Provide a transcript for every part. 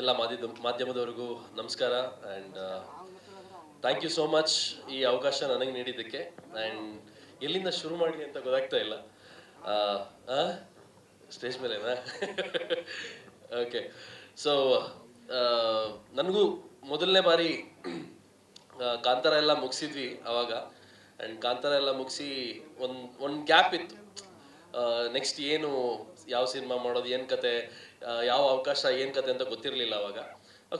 ಎಲ್ಲ ಮಾಧ್ಯಮದವರಿಗೂ ನಮಸ್ಕಾರ and thank you so much ಈ ಅವಕಾಶ ನನಗೆ ನೀಡಿದ್ದಕ್ಕೆ. ಆ್ಯಂಡ್ ಎಲ್ಲಿಂದ ಶುರು ಮಾಡಲಿ ಅಂತ ಗೊತ್ತಾಗ್ತಾ ಇಲ್ಲ. ಸ್ಟೇಜ್ ಮೇಲೆನಾ? ಓಕೆ. ಸೊ ನನಗೂ ಮೊದಲನೇ ಬಾರಿ ಕಾಂತಾರ ಎಲ್ಲ ಮುಗಿಸಿದ್ವಿ ಅವಾಗ. ಆ್ಯಂಡ್ ಕಾಂತಾರ ಎಲ್ಲ ಮುಗಿಸಿ ಒಂದು ಗ್ಯಾಪ್ ಇತ್ತು. ನೆಕ್ಸ್ಟ್ ಏನು, ಯಾವ ಸಿನಿಮಾ ಮಾಡೋದು, ಏನು ಕತೆ, ಯಾವ ಅವಕಾಶ, ಏನು ಕತೆ ಅಂತ ಗೊತ್ತಿರಲಿಲ್ಲ ಅವಾಗ.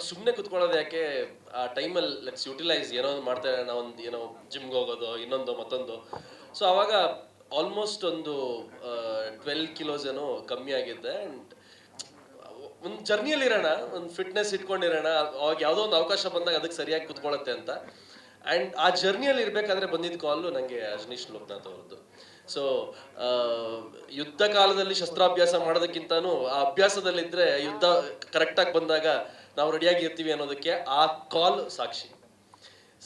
ಸುಮ್ಮನೆ ಕುತ್ಕೊಳ್ಳೋದು ಯಾಕೆ, ಆ ಟೈಮಲ್ಲಿ ಲೆಟ್ಸ್ ಯುಟಿಲೈಸ್, ಏನೋ ಒಂದು ಮಾಡ್ತಾ ಇರೋಣ, ಒಂದು ಏನೋ ಜಿಮ್ಗೆ ಹೋಗೋದು, ಇನ್ನೊಂದು ಮತ್ತೊಂದು. ಸೊ ಅವಾಗ ಆಲ್ಮೋಸ್ಟ್ ಒಂದು 12 ಕಿಲೋಸ್ ಏನೋ ಕಮ್ಮಿ ಆಗಿದ್ದೆ. ಆ್ಯಂಡ್ ಒಂದು ಜರ್ನಿಯಲ್ಲಿ ಇರೋಣ, ಒಂದು ಫಿಟ್ನೆಸ್ ಇಟ್ಕೊಂಡಿರೋಣ, ಅವಾಗ ಯಾವುದೋ ಒಂದು ಅವಕಾಶ ಬಂದಾಗ ಅದಕ್ಕೆ ಸರಿಯಾಗಿ ಕುತ್ಕೊಳ್ಳುತ್ತೆ ಅಂತ. ಆ್ಯಂಡ್ ಆ ಜರ್ನಿಯಲ್ಲಿ ಇರಬೇಕಾದ್ರೆ ಬಂದಿದ್ದ ಕಾಲು ನನಗೆ ಅಜನೀಶ್ ಲೋಕನಾಥ್ ಅವ್ರದ್ದು. ಸೊ ಯುದ್ಧ ಕಾಲದಲ್ಲಿ ಶಸ್ತ್ರಾಭ್ಯಾಸ ಮಾಡೋದಕ್ಕಿಂತನೂ ಆ ಅಭ್ಯಾಸದಲ್ಲಿದ್ದರೆ ಯುದ್ಧ ಕರೆಕ್ಟಾಗಿ ಬಂದಾಗ ನಾವು ರೆಡಿಯಾಗಿ ಇರ್ತೀವಿ ಅನ್ನೋದಕ್ಕೆ ಆ ಕಾಲ್ ಸಾಕ್ಷಿ.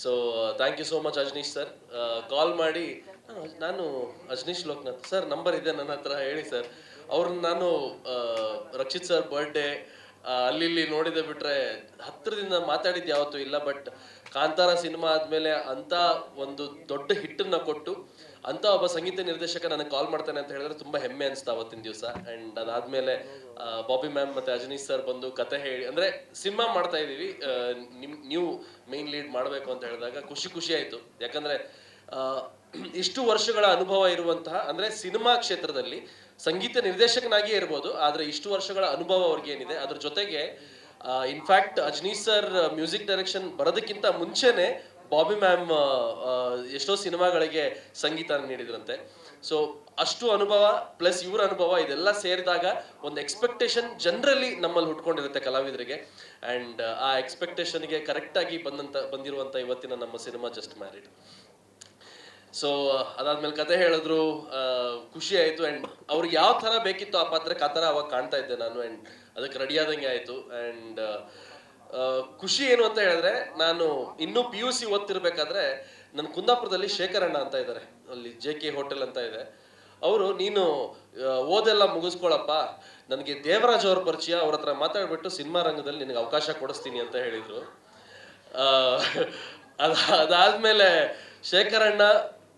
So thank you so much Ajaneesh sir. Call ಮಾಡಿ, ನಾನು ಅಜನೀಶ್ ಲೋಕನಾಥ್ ಸರ್, ನಂಬರ್ ಇದೆ ನನ್ನ ಹತ್ರ, ಹೇಳಿ ಸರ್. ಅವ್ರನ್ನ ನಾನು ರಕ್ಷಿತ್ ಸರ್ ಬರ್ಡೇ ಅಲ್ಲಿ ಇಲ್ಲಿ ನೋಡಿದೆ ಬಿಟ್ರೆ ಹತ್ತಿರದಿಂದ ಮಾತಾಡಿದ್ದು ಯಾವತ್ತೂ ಇಲ್ಲ. ಬಟ್ ಕಾಂತಾರ ಸಿನಿಮಾ ಆದಮೇಲೆ ಅಂಥ ಒಂದು ದೊಡ್ಡ ಹಿಟ್ಟನ್ನು ಕೊಟ್ಟು ಅಂಥ ಒಬ್ಬ ಸಂಗೀತ ನಿರ್ದೇಶಕ ನನಗೆ ಕಾಲ್ ಮಾಡ್ತಾನೆ ಅಂತ ಹೇಳಿದ್ರೆ ತುಂಬ ಹೆಮ್ಮೆ ಅನಿಸ್ತಾ ಅವತ್ತಿನ ದಿವಸ. ಆ್ಯಂಡ್ ಅದಾದಮೇಲೆ ಬಾಬಿ ಮ್ಯಾಮ್ ಮತ್ತು ಅಜನೀಶ್ ಸರ್ ಬಂದು ಕತೆ ಹೇಳಿ, ಅಂದರೆ ಸಿನಿಮಾ ಮಾಡ್ತಾ ಇದ್ದೀವಿ, ನೀವು ಮೇನ್ ಲೀಡ್ ಮಾಡಬೇಕು ಅಂತ ಹೇಳಿದಾಗ ಖುಷಿ ಆಯಿತು. ಯಾಕಂದರೆ ಇಷ್ಟು ವರ್ಷಗಳ ಅನುಭವ ಇರುವಂತಹ, ಅಂದರೆ ಸಿನಿಮಾ ಕ್ಷೇತ್ರದಲ್ಲಿ ಸಂಗೀತ ನಿರ್ದೇಶಕನಾಗಿಯೇ ಇರ್ಬೋದು, ಆದರೆ ಇಷ್ಟು ವರ್ಷಗಳ ಅನುಭವ ಅವ್ರಿಗೆ ಏನಿದೆ, ಅದ್ರ ಜೊತೆಗೆ in fact Ajaneesh sir music direction ಬರೋದಕ್ಕಿಂತ ಮುಂಚೆನೆ ಬಾಬಿ ಮ್ಯಾಮ್ ಎಷ್ಟೋ ಸಿನಿಮಾಗಳಿಗೆ ಸಂಗೀತ ನೀಡಿದ್ರಂತೆ. ಸೊ ಅಷ್ಟು ಅನುಭವ ಪ್ಲಸ್ ಇವರ ಅನುಭವ ಇದೆಲ್ಲ ಸೇರಿದಾಗ ಒಂದು ಎಕ್ಸ್ಪೆಕ್ಟೇಷನ್ ಜನರಲ್ಲಿ ನಮ್ಮಲ್ಲಿ ಹುಟ್ಕೊಂಡಿರುತ್ತೆ ಕಲಾವಿದರಿಗೆ. ಆ್ಯಂಡ್ ಆ ಎಕ್ಸ್ಪೆಕ್ಟೇಷನ್ಗೆ ಕರೆಕ್ಟಾಗಿ ಬಂದಿರುವಂಥ ಇವತ್ತಿನ ನಮ್ಮ ಸಿನಿಮಾ ಜಸ್ಟ್ ಮ್ಯಾರಿಡ್. ಸೊ ಅದಾದ್ಮೇಲೆ ಕತೆ ಹೇಳಿದ್ರು, ಖುಷಿ ಆಯಿತು. ಆ್ಯಂಡ್ ಅವ್ರಿಗೆ ಯಾವ ಥರ ಬೇಕಿತ್ತು ಆ ಪಾತ್ರಕ್ಕೆ ಆ ಥರ ಅವಾಗ ಕಾಣ್ತಾ ಇದ್ದೆ ನಾನು. ಆ್ಯಂಡ್ ಅದಕ್ಕೆ ರೆಡಿ ಆದಂಗೆ ಆಯಿತು. ಆ್ಯಂಡ್ ಖುಷಿ ಏನು ಅಂತ ಹೇಳಿದ್ರೆ, ನಾನು ಇನ್ನೂ PUC ಓದ್ತಿರ್ಬೇಕಾದ್ರೆ ನನ್ನ ಕುಂದಾಪುರದಲ್ಲಿ ಶೇಖರಣ್ಣ ಅಂತ ಇದ್ದಾರೆ, ಅಲ್ಲಿ JK ಹೋಟೆಲ್ ಅಂತ ಇದೆ. ಅವರು, ನೀನು ಓದೆಲ್ಲ ಮುಗಿಸ್ಕೊಳಪ್ಪ, ನನಗೆ ದೇವರಾಜ್ ಅವ್ರ ಪರಿಚಯ, ಅವ್ರ ಹತ್ರ ಮಾತಾಡ್ಬಿಟ್ಟು ಸಿನಿಮಾ ರಂಗದಲ್ಲಿ ನಿನಗೆ ಅವಕಾಶ ಕೊಡಿಸ್ತೀನಿ ಅಂತ ಹೇಳಿದರು. ಅದಾದ್ಮೇಲೆ ಶೇಖರಣ್ಣ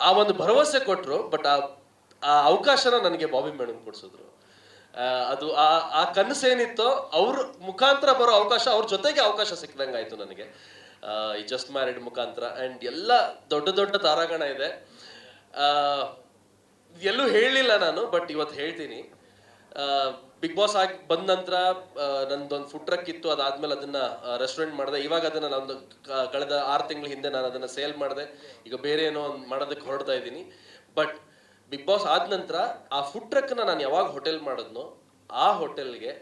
ಆ ಒಂದು ಭರವಸೆ ಕೊಟ್ಟರು. ಬಟ್ ಆ ಅವಕಾಶನ ನನಗೆ ಬಾಬಿ ಮೇಡಮ್ ಕೊಡಿಸಿದ್ರು. ಅದು ಆ ಕನಸೇನಿತ್ತೋ ಅವ್ರ ಮುಖಾಂತರ ಬರೋ ಅವಕಾಶ, ಅವ್ರ ಜೊತೆಗೆ ಅವಕಾಶ ಸಿಕ್ಕಿದಂಗೆ ಆಯಿತು ನನಗೆ ಈ ಜಸ್ಟ್ ಮ್ಯಾರಿಡ್ ಮುಖಾಂತರ. ಆ್ಯಂಡ್ ಎಲ್ಲ ದೊಡ್ಡ ತಾರಾಗಣ ಇದೆ. ಎಲ್ಲೂ ಹೇಳಲಿಲ್ಲ ನಾನು, ಬಟ್ ಇವತ್ತು ಹೇಳ್ತೀನಿ. ಬಿಗ್ ಬಾಸ್ ಆಗಿ ಬಂದ ನಂತರ ನಂದೊಂದು ಫುಡ್ ಟ್ರಕ್ ಇತ್ತು, ಅದಾದ್ಮೇಲೆ ಅದನ್ನ ರೆಸ್ಟೋರೆಂಟ್ ಮಾಡಿದೆ. ಇವಾಗ ಅದನ್ನ ನಾನು ಕಳೆದ 6 ತಿಂಗಳ ಹಿಂದೆ ನಾನು ಅದನ್ನ ಸೇಲ್ ಮಾಡಿದೆ. ಈಗ ಬೇರೆ ಏನೋ ಒಂದು ಮಾಡೋದಕ್ಕೆ ಹೊರಡ್ತಾ ಇದ್ದೀನಿ. ಬಟ್ ಬಿಗ್ ಬಾಸ್ ಆದ ನಂತರ ಆ ಫುಡ್ ಟ್ರಕ್ನ ನಾನು ಯಾವಾಗ ಹೋಟೆಲ್ ಮಾಡಿದ್ನೋ, ಆ ಹೋಟೆಲ್ಗೆ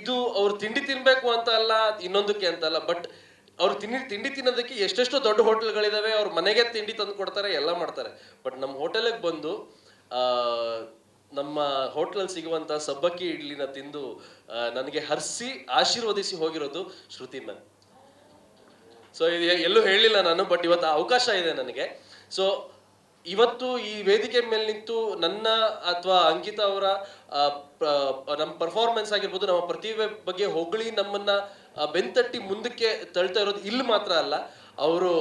ಇದು ಅವ್ರು ತಿಂಡಿ ತಿನ್ಬೇಕು ಅಂತ ಅಲ್ಲ, ಇನ್ನೊಂದಕ್ಕೆ ಅಂತ ಅಲ್ಲ, ಬಟ್ ಅವ್ರು ತಿಂಡಿ ತಿನ್ನೋದಕ್ಕೆ ಎಷ್ಟೆಷ್ಟೋ ದೊಡ್ಡ ಹೋಟೆಲ್ಗಳಿದಾವೆ, ಅವ್ರ ಮನೆಗೆ ತಿಂಡಿ ತಂದು ಕೊಡ್ತಾರೆ, ಎಲ್ಲ ಮಾಡ್ತಾರೆ. ಬಟ್ ನಮ್ಮ ಹೋಟೆಲಿಗೆ ಬಂದು ನಮ್ಮ ಹೋಟ್ಲಲ್ಲಿ ಸಿಗುವಂಥ ಸಬ್ಬಕ್ಕಿ ಇಡ್ಲಿನ ತಿಂದು ನನಗೆ ಹರಿಸಿ ಆಶೀರ್ವದಿಸಿ ಹೋಗಿರೋದು ಶ್ರುತಿ ಮ್ಯಾಮ್. ಸೊ ಇದು ಎಲ್ಲೂ ಹೇಳಿಲ್ಲ ನಾನು, ಬಟ್ ಇವತ್ತು ಅವಕಾಶ ಇದೆ ನನಗೆ. ಸೊ ಇವತ್ತು ಈ ವೇದಿಕೆ ಮೇಲೆ ನಿಂತು ನನ್ನ ಅಥವಾ ಅಂಕಿತಾ ಅವರ ನಮ್ಮ ಪರ್ಫಾರ್ಮೆನ್ಸ್ ಆಗಿರ್ಬೋದು, ನಮ್ಮ ಪ್ರತಿಭೆ ಬಗ್ಗೆ ಹೊಗಳಿ ನಮ್ಮನ್ನ ಬೆಂತಟ್ಟಿ ಮುಂದಕ್ಕೆ ತಳ್ತಾ ಇರೋದು ಇಲ್ಲಿ ಮಾತ್ರ ಅಲ್ಲ, ಅವರು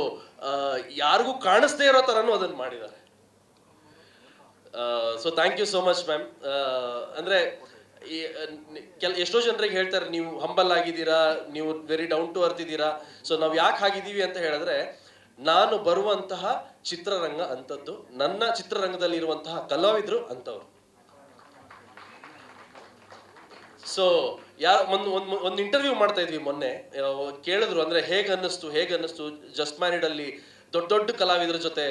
ಯಾರಿಗೂ ಕಾಣಿಸ್ದೇ ಇರೋ ಥರನೂ ಅದನ್ನು ಮಾಡಿದ್ದಾರೆ. So thank you so much ma'am. ಅಂದರೆ ಎಷ್ಟೋ ಜನರಿಗೆ ಹೇಳ್ತಾರೆ, ನೀವು ಹಂಬಲ್ ಆಗಿದ್ದೀರಾ, ನೀವು ವೆರಿ ಡೌನ್ ಟು ಅರ್ತ್ ಇದ್ದೀರಾ. ಸೊ ನಾವು ಯಾಕೆ ಆಗಿದ್ದೀವಿ ಅಂತ ಹೇಳಿದ್ರೆ, ನಾನು ಬರುವಂತಹ ಚಿತ್ರರಂಗ ಅಂಥದ್ದು, ನನ್ನ ಚಿತ್ರರಂಗದಲ್ಲಿ ಇರುವಂತಹ ಕಲಾವಿದರು ಅಂಥವ್ರು. ಸೊ ಒಂದು ಇಂಟರ್ವ್ಯೂ ಮಾಡ್ತಾ ಇದ್ವಿ ಮೊನ್ನೆ, ಕೇಳಿದ್ರು, ಅಂದರೆ ಹೇಗೆ ಅನ್ನಿಸ್ತು ಜಸ್ಟ್ ಮ್ಯಾರಿಡ್ ಅಲ್ಲಿ ದೊಡ್ಡ ಕಲಾವಿದರ ಜೊತೆ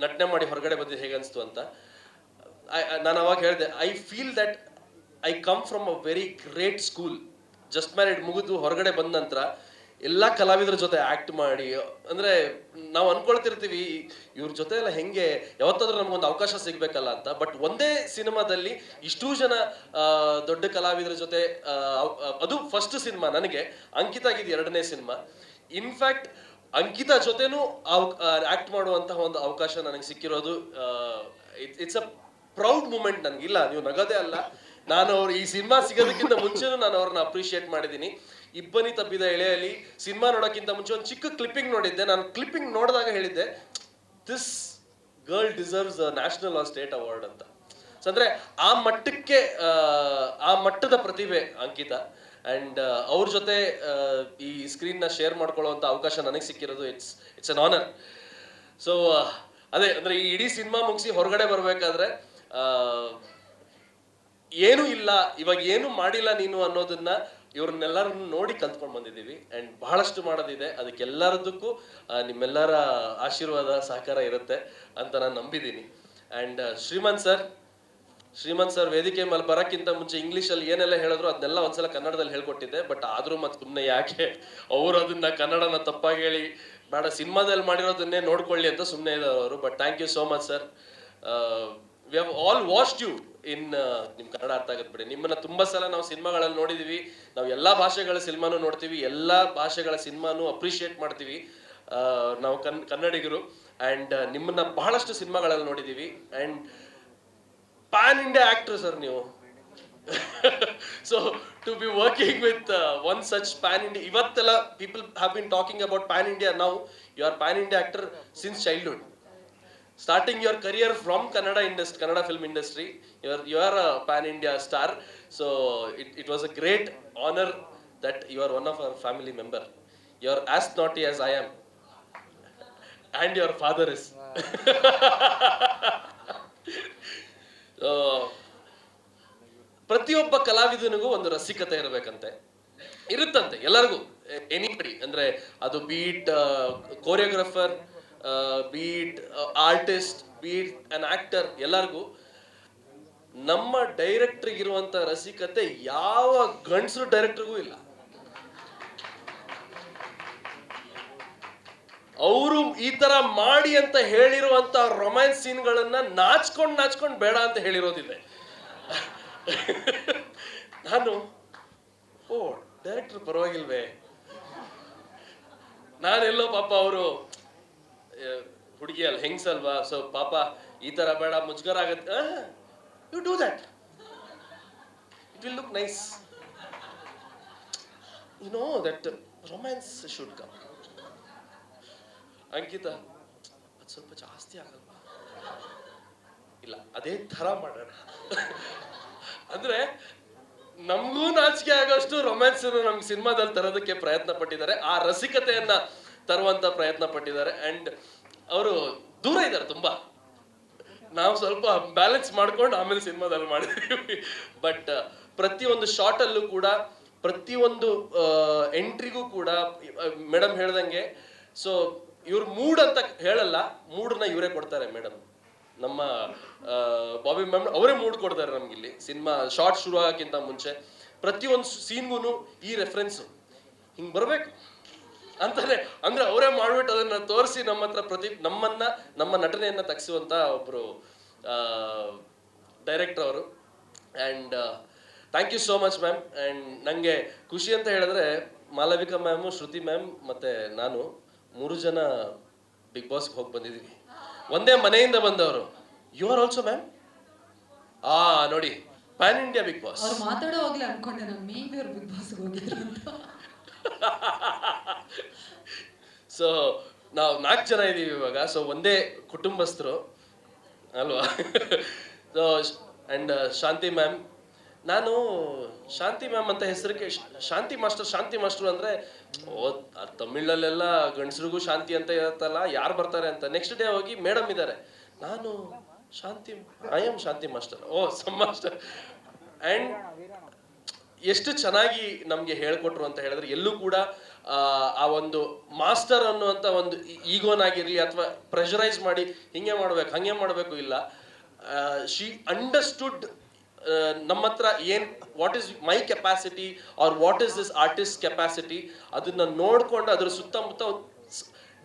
ನಟನೆ ಮಾಡಿ ಹೊರಗಡೆ ಬಂದಿದ್ದು ಹೇಗೆ ಅನಿಸ್ತು ಅಂತ. ನಾನು ಅವಾಗ ಹೇಳಿದೆ, I feel that I come from a very great school. Just married ಮುಗಿದು ಹೊರಗಡೆ ಬಂದ ನಂತರ ಎಲ್ಲ ಕಲಾವಿದರ ಜೊತೆ ಆ್ಯಕ್ಟ್ ಮಾಡಿ, ಅಂದರೆ ನಾವು ಅನ್ಕೊಳ್ತಿರ್ತೀವಿ ಇವ್ರ ಜೊತೆ ಎಲ್ಲ ಹೆಂಗೆ, ಯಾವತ್ತಾದ್ರೂ ನಮಗೊಂದು ಅವಕಾಶ ಸಿಗಬೇಕಲ್ಲ ಅಂತ. ಬಟ್ ಒಂದೇ ಸಿನಿಮಾದಲ್ಲಿ ಇಷ್ಟೂ ಜನ ದೊಡ್ಡ ಕಲಾವಿದರ ಜೊತೆ, ಅದು ಫಸ್ಟ್ ಸಿನಿಮಾ ನನಗೆ. ಅಂಕಿತಾಗಿದ್ದು 2ನೇ ಸಿನಿಮಾ. ಇನ್ಫ್ಯಾಕ್ಟ್ ಅಂಕಿತಾ ಜೊತೆನೂ ಆ್ಯಕ್ಟ್ ಮಾಡುವಂತಹ ಒಂದು ಅವಕಾಶ ನನಗೆ ಸಿಕ್ಕಿರೋದು, ಇಟ್ಸ್ ಅ ಪ್ರೌಡ್ ಮೂಮೆಂಟ್ ನನಗೆ. ಇಲ್ಲ, ನೀವು ನಗೋದೇ ಅಲ್ಲ, ನಾನು ಅವ್ರು ಈ ಸಿನಿಮಾ ಸಿಗೋದಕ್ಕಿಂತ ಮುಂಚೆನೂ ನಾನು ಅವ್ರನ್ನ ಅಪ್ರಿಷಿಯೇಟ್ ಮಾಡಿದ್ದೀನಿ. ಇಬ್ಬನಿ ತಪ್ಪಿದ ಎಳೆಯಲ್ಲಿ ಸಿನಿಮಾ ನೋಡೋಕ್ಕಿಂತ ಮುಂಚೆ ಒಂದು ಚಿಕ್ಕ ಕ್ಲಿಪ್ಪಿಂಗ್ ನೋಡಿದ್ದೆ. ನಾನು ಕ್ಲಿಪ್ಪಿಂಗ್ ನೋಡಿದಾಗ ಹೇಳಿದ್ದೆ, this girl deserves a national or state award ಅಂತ. ಅಂದ್ರೆ ಆ ಮಟ್ಟಕ್ಕೆ ಆ ಮಟ್ಟದ ಪ್ರತಿಭೆ ಅಂಕಿತಾ. ಅಂಡ್ ಅವ್ರ ಜೊತೆ ಈ ಸ್ಕ್ರೀನ್ ನ ಶೇರ್ ಮಾಡ್ಕೊಳ್ಳುವಂತ ಅವಕಾಶ ನನಗೆ ಸಿಕ್ಕಿರೋದು ಇಟ್ಸ್ ಅನ್ ಆನರ್. ಸೊ ಅದೇ ಅಂದ್ರೆ ಈ ಇಡೀ ಸಿನಿಮಾ ಮುಗಿಸಿ ಹೊರಗಡೆ ಬರ್ಬೇಕಾದ್ರೆ ಏನು ಇಲ್ಲ, ಇವಾಗ ಏನು ಮಾಡಿಲ್ಲ ನೀನು ಅನ್ನೋದನ್ನ ಇವ್ರನ್ನೆಲ್ಲರನ್ನು ನೋಡಿ ಕಲ್ತ್ಕೊಂಡು ಬಂದಿದ್ದೀವಿ. ಅಂಡ್ ಬಹಳಷ್ಟು ಮಾಡೋದಿದೆ. ಅದಕ್ಕೆಲ್ಲರದಕ್ಕೂ ನಿಮ್ಮೆಲ್ಲರ ಆಶೀರ್ವಾದ ಸಹಕಾರ ಇರುತ್ತೆ ಅಂತ ನಾನು ನಂಬಿದ್ದೀನಿ. ಅಂಡ್ ಶ್ರೀಮಂತ್ ಸರ್ ವೇದಿಕೆ ಮೇಲೆ ಬರೋಕ್ಕಿಂತ ಮುಂಚೆ ಇಂಗ್ಲೀಷಲ್ಲಿ ಏನೆಲ್ಲ ಹೇಳಿದ್ರು ಅದನ್ನೆಲ್ಲ ಒಂದ್ಸಲ ಕನ್ನಡದಲ್ಲಿ ಹೇಳ್ಕೊಟ್ಟಿದ್ದೆ. ಬಟ್ ಆದ್ರೂ ಮತ್ತೆ ಸುಮ್ಮನೆ ಯಾಕೆ ಅವರು ಅದನ್ನ ಕನ್ನಡನ ತಪ್ಪಾಗಿ ಹೇಳಿ ಬೇಡ ಸಿನಿಮಾದಲ್ಲಿ ಮಾಡಿರೋದನ್ನೇ ನೋಡ್ಕೊಳ್ಳಿ ಅಂತ ಸುಮ್ಮನೆ ಇದ್ದಾರೆ ಅವರು. But thank you so much sir. We have all watched you in ನಿಮ್ ಕನ್ನಡ ಅರ್ಥ ಆಗತ್ತೆ ಬಿಡಿ. ನಿಮ್ಮನ್ನ ತುಂಬಾ ಸಲ ನಾವು ಸಿನಿಮಾಗಳಲ್ಲಿ ನೋಡಿದೀವಿ. ನಾವು ಎಲ್ಲಾ ಭಾಷೆಗಳ ಸಿನಿಮಾನು ನೋಡ್ತೀವಿ, ಎಲ್ಲಾ ಭಾಷೆಗಳ ಸಿನಿಮಾನು ಅಪ್ರಿಷಿಯೇಟ್ ಮಾಡ್ತೀವಿ ನಾವು ಕನ್ನಡಿಗರು. ಅಂಡ್ ನಿಮ್ಮನ್ನ ಬಹಳಷ್ಟು ಸಿನಿಮಾಗಳಲ್ಲಿ ನೋಡಿದೀವಿ. And pan India actor sir ನೀವು. So to be working with one such pan India, ಇವತ್ತೆಲ್ಲ people have been talking about pan India. Now you are pan India actor since childhood, starting your career from Kannada film industry. You are a pan India star. So it was a great honor that you are one of our family member. You are as naughty as I am, and your father is. ಪ್ರತಿಯೊಬ್ಬ ಕಲಾವಿದನಿಗೂ ಒಂದು ರಸಿಕತೆ ಇರಬೇಕಂತೆ, ಇರುತ್ತಂತೆ ಎಲ್ಲರಿಗೂ. Anybody ಅಂದ್ರೆ ಅದು be it choreographer, be it artist, be it an actor, ಎಲ್ಲರಿಗೂ. ನಮ್ಮ ಡೈರೆಕ್ಟರ್ಗೆ ಇರುವಂತ ರಸಿಕತೆ ಯಾವ ಗಂಡಸರು ಡೈರೆಕ್ಟರ್ಗೂ ಇಲ್ಲ. ಅವರು ಈ ತರ ಮಾಡಿ ಅಂತ ಹೇಳಿರುವಂತ ರೊಮ್ಯಾನ್ಸ್ ಸೀನ್ಗಳನ್ನ ನಾಚ್ಕೊಂಡ್ ಬೇಡ ಅಂತ ಹೇಳಿರೋದಿದೆ. ನಾನು ಡೈರೆಕ್ಟರ್ ಪರವಾಗಿಲ್ವೇ, ನಾನೆಲ್ಲೋ ಪಾಪ ಅವರು ಹುಡುಗಿ ಅಲ್ಲ ಹೆಂಗ್ಸಲ್ವಾ, ಸೊ ಪಾಪ ಈ ತರ ಬೇಡ ಮುಜುಗರ ಆಗತ್ತೆ. You do that, it will look nice, you know that romance should come. Ankita ಅದು ಸ್ವಲ್ಪ ಜಾಸ್ತಿ ಆಗಲ್ವಾ? ಇಲ್ಲ ಅದೇ ತರ ಮಾಡೋಣ. ಅಂದ್ರೆ ನಮಗೂ ನಾಚಿಕೆ ಆಗೋಷ್ಟು ರೊಮ್ಯಾನ್ಸ್ ನಮ್ಗೆ ಸಿನಿಮಾದಲ್ಲಿ ತರೋದಕ್ಕೆ ಪ್ರಯತ್ನ ಪಟ್ಟಿದ್ದಾರೆ, ಆ ರಸಿಕತೆಯನ್ನ ತರುವಂತ ಪ್ರಯತ್ನ ಪಟ್ಟಿದ್ದಾರೆ. ಅಂಡ್ ಅವರು ದೂರ ಇದ್ದಾರೆ ತುಂಬಾ, ನಾವು ಸ್ವಲ್ಪ ಬ್ಯಾಲೆನ್ಸ್ ಮಾಡ್ಕೊಂಡು ಆಮೇಲೆ ಸಿನಿಮಾದಲ್ಲಿ ಮಾಡಿದೀವಿ. ಬಟ್ ಪ್ರತಿಯೊಂದು ಶಾರ್ಟ್ ಅಲ್ಲೂ ಕೂಡ, ಪ್ರತಿಯೊಂದು ಎಂಟ್ರಿಗೂ ಕೂಡ ಮೇಡಮ್ ಹೇಳ್ದಂಗೆ, ಸೊ ಇವ್ರ ಮೂಡ್ ಅಂತ ಹೇಳಲ್ಲ, ಮೂಡ್ನ ಇವರೇ ಕೊಡ್ತಾರೆ ಮೇಡಮ್. ನಮ್ಮ ಬಾಬಿ ಮ್ಯಾಮ್ ಅವರೇ ಮೂಡ್ ಕೊಡ್ತಾರೆ ನಮ್ಗಿಲ್ಲಿ. ಸಿನಿಮಾ ಶಾರ್ಟ್ ಶುರು ಆಗೋಕ್ಕಿಂತ ಮುಂಚೆ ಪ್ರತಿಯೊಂದು ಸೀನ್ಗೂ ಈ ರೆಫರೆನ್ಸ್ ಹಿಂಗ್ ಬರ್ಬೇಕು ಅಂತಾನೆ, ಅಂದ್ರೆ ಅವರೇ ಮಾಡ್ಬಿಟ್ಟು ಅದನ್ನ ತೋರಿಸಿ ನಮ್ಮ ಹತ್ರ ನಮ್ಮ ನಟನೆಯನ್ನ ತಗ್ಸುವಂತ ಒಬ್ರು ಡೈರೆಕ್ಟರ್ ಅವರು. And thank you so much ma'am. And ನಂಗೆ ಖುಷಿ ಅಂತ ಹೇಳಿದ್ರೆ ಮಾಲವಿಕಾ ಮ್ಯಾಮು, ಶ್ರುತಿ ಮ್ಯಾಮ್ ಮತ್ತೆ ನಾನು 3 ಜನ ಬಿಗ್ ಬಾಸ್ಗೆ ಹೋಗಿ ಬಂದಿದ್ದೀವಿ, ಒಂದೇ ಮನೆಯಿಂದ ಬಂದವರು. You are also ma'am? ನೋಡಿ, ಪ್ಯಾನ್ ಇಂಡಿಯಾ ಬಿಗ್ ಬಾಸ್. ಅವ್ರು ಮಾತಾಡೋವಾಗ್ಲೇ ಅನ್ಕೊಂಡೆ ನಾನು ಮೇಬಿ ಅವ್ರು ಬಿಗ್ ಬಾಸ್ ಹೋಗಿದ್ರು ಅಂತ. ಸೊ ನಾವು 4 ಜನ ಇದ್ದೀವಿ ಇವಾಗ, ಸೊ ಒಂದೇ ಕುಟುಂಬಸ್ಥರು ಅಲ್ವಾ. ಸೊ ಅಂಡ್ ಶಾಂತಿ ಮ್ಯಾಮ್, ನಾನು ಶಾಂತಿ ಮ್ಯಾಮ್ ಅಂತ ಹೆಸರಿಗೆ ಶಾಂತಿ ಮಾಸ್ಟರ್ ಅಂದ್ರೆ ತಮಿಳಲ್ಲೆಲ್ಲ ಗಂಡಸ್ರಿಗೂ ಶಾಂತಿ ಅಂತ ಇರತ್ತಲ್ಲ, ಯಾರು ಬರ್ತಾರೆ ಅಂತ. ನೆಕ್ಸ್ಟ್ ಡೇ ಹೋಗಿ ಮೇಡಮ್ ಇದ್ದಾರೆ, ನಾನು Shanti, I am Shanti master, some master. And ಎಷ್ಟು ಚೆನ್ನಾಗಿ ನಮ್ಗೆ ಹೇಳ್ಕೊಟ್ರು ಅಂತ ಹೇಳಿದ್ರೆ, ಎಲ್ಲೂ ಕೂಡ ಆ ಒಂದು ಮಾಸ್ಟರ್ ಅನ್ನುವಂತ ಒಂದು ಈಗೋನಾಗಿರ್ಲಿ ಅಥವಾ ಪ್ರೆಷರೈಸ್ ಮಾಡಿ ಹಿಂಗೆ ಮಾಡ್ಬೇಕು ಹಂಗೆ ಮಾಡ್ಬೇಕು ಇಲ್ಲ. ಶಿ ಅಂಡರ್ಸ್ಟುಡ್ ನಮ್ಮ ಹತ್ರ what is my capacity or what is this artist capacity, ಅದನ್ನ ನೋಡ್ಕೊಂಡು ಅದ್ರ ಸುತ್ತಮುತ್ತ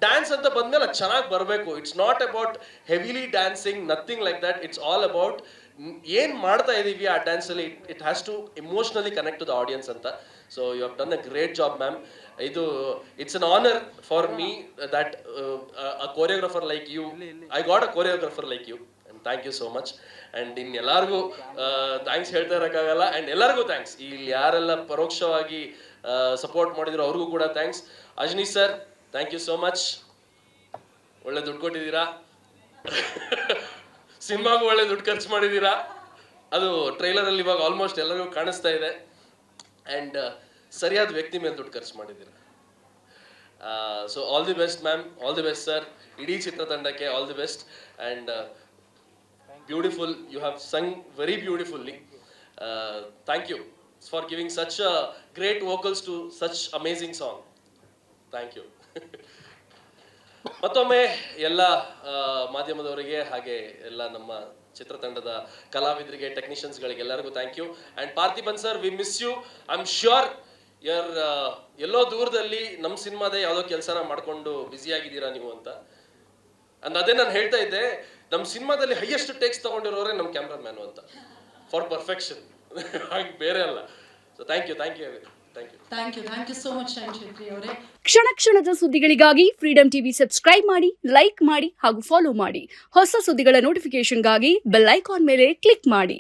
ಡ್ಯಾನ್ಸ್ ಅಂತ ಬಂದ್ಮೇಲೆ ಅದು ಚೆನ್ನಾಗಿ ಬರಬೇಕು. It's not about heavily dancing, nothing like that. It's all about ಏನ್ ಮಾಡ್ತಾ ಇದೀವಿ ಆ ಡ್ಯಾನ್ಸ್ ಅಲ್ಲಿ, it has to emotionally connect to the audience ಅಂತ. So you have done a great job ma'am. It's an honour for me that a choreographer like you, I got a choreographer like you. Thank you so much. And ಇನ್ನು ಎಲ್ಲರಿಗೂ thanks ಹೇಳ್ತಾ ಇರೋಕ್ಕಾಗಲ್ಲ. And ಎಲ್ಲರಿಗೂ thanks, ಇಲ್ಲಿ ಯಾರೆಲ್ಲ ಪರೋಕ್ಷವಾಗಿ support ಮಾಡಿದ್ರು ಅವ್ರಿಗೂ ಕೂಡ thanks. Ajaneesh sir, thank you so much. ಒಳ್ಳೆ ದುಡ್ಡು ಕೊಟ್ಟಿದ್ದೀರಾ, ಸಿನಿಮಾಗೂ ಒಳ್ಳೆ ದುಡ್ಡು ಖರ್ಚು ಮಾಡಿದ್ದೀರಾ. ಅದು ಟ್ರೈಲರಲ್ಲಿ ಇವಾಗ ಆಲ್ಮೋಸ್ಟ್ ಎಲ್ಲರಿಗೂ ಕಾಣಿಸ್ತಾ ಇದೆ. ಆ್ಯಂಡ್ ಸರಿಯಾದ ವ್ಯಕ್ತಿ ಮೇಲೆ ದುಡ್ಡು ಖರ್ಚು ಮಾಡಿದ್ದೀರಾ. So all the best ma'am, all the best sir, ಇಡೀ ಚಿತ್ರತಂಡಕ್ಕೆ all the best. And beautiful, you have sung very beautifully. Thank you for giving such great vocals to such amazing song. Thank you. ಮತ್ತೊಮ್ಮೆ ಎಲ್ಲ ಮಾಧ್ಯಮದವರಿಗೆ ಹಾಗೆ ಎಲ್ಲ ನಮ್ಮ ಚಿತ್ರತಂಡದ ಕಲಾವಿದರಿಗೆ, ಟೆಕ್ನಿಷಿಯನ್ಸ್ಗಳಿಗೆ ಎಲ್ಲರಿಗೂ thank you. And Parthiban sir, we miss you. I am sure you're ಎಲ್ಲೋ ದೂರದಲ್ಲಿ ನಮ್ಮ ಸಿನಿಮಾದೇ ಯಾವುದೋ ಕೆಲಸನ ಮಾಡ್ಕೊಂಡು ಬ್ಯುಸಿಯಾಗಿದ್ದೀರಾ ನೀವು ಅಂತ. ಅಂಡ್ ಅದೇ ನಾನು ಹೇಳ್ತಾ ಇದ್ದೆ, ನಮ್ಮ ಸಿನಿಮಾದಲ್ಲಿ ಹೈಯೆಸ್ಟ್ ಟೇಕ್ಸ್ ತಗೊಂಡಿರೋರೇ ನಮ್ಮ ಕ್ಯಾಮ್ರಾಮ್ಯಾನು ಅಂತ, ಫಾರ್ ಪರ್ಫೆಕ್ಷನ್. ಹಾಗೆ ಬೇರೆ ಅಲ್ಲ. So thank you, thank you, thank you so much Shaan Shetty ಅವರೇ. ಕ್ಷಣ ಕ್ಷಣದ ಸುದ್ದಿಗಳಿಗಾಗಿ ಫ್ರೀಡಂ ಟಿವಿ ಸಬ್ಸ್ಕ್ರೈಬ್ ಮಾಡಿ, ಲೈಕ್ ಮಾಡಿ ಹಾಗೂ ಫಾಲೋ ಮಾಡಿ. ಹೊಸ ಸುದ್ದಿಗಳ ನೋಟಿಫಿಕೇಶನ್ಗಾಗಿ ಬೆಲ್ ಐಕಾನ್ ಮೇಲೆ ಕ್ಲಿಕ್ ಮಾಡಿ.